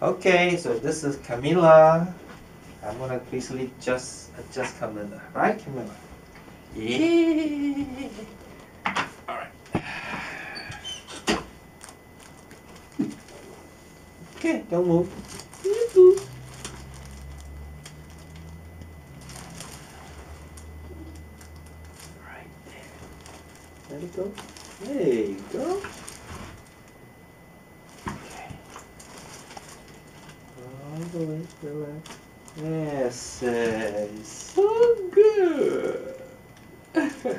Okay, so this is Camilla. I'm gonna basically just adjust Camilla, right, Camilla? Yeah. All right. Okay, don't move. Right there. Let it go. There you go. Okay. All the way, relax. Yes, so good. Okay.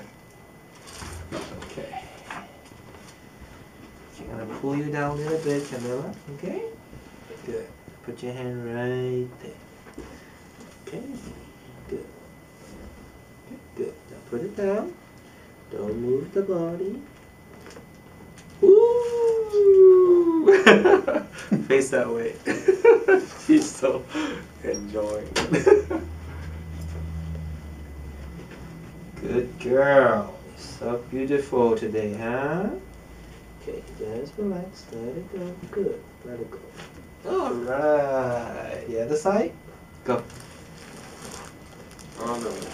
I'm gonna pull you down a little bit, Camilla. Okay? Good. Put your hand right there. Okay. Good. Good. Now put it down. Don't move the body. Ooh! Face that way. She's so enjoying it. Good girl. So beautiful today, huh? Okay, just relax. Let it go. Good. Let it go. Alright. The other side. Go. On the way.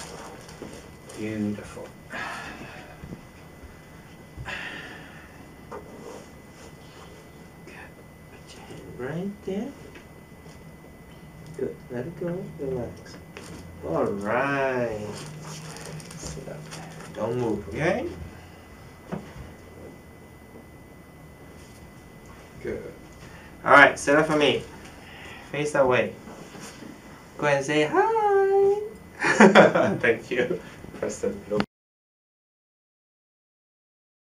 Beautiful. Good. Put your hand right there. Good. Let it go. Relax. Alright. Sit up. Don't move, okay? Good. Alright, sit up for me. Face that way. Go ahead and say hi. Thank you. Preston, look.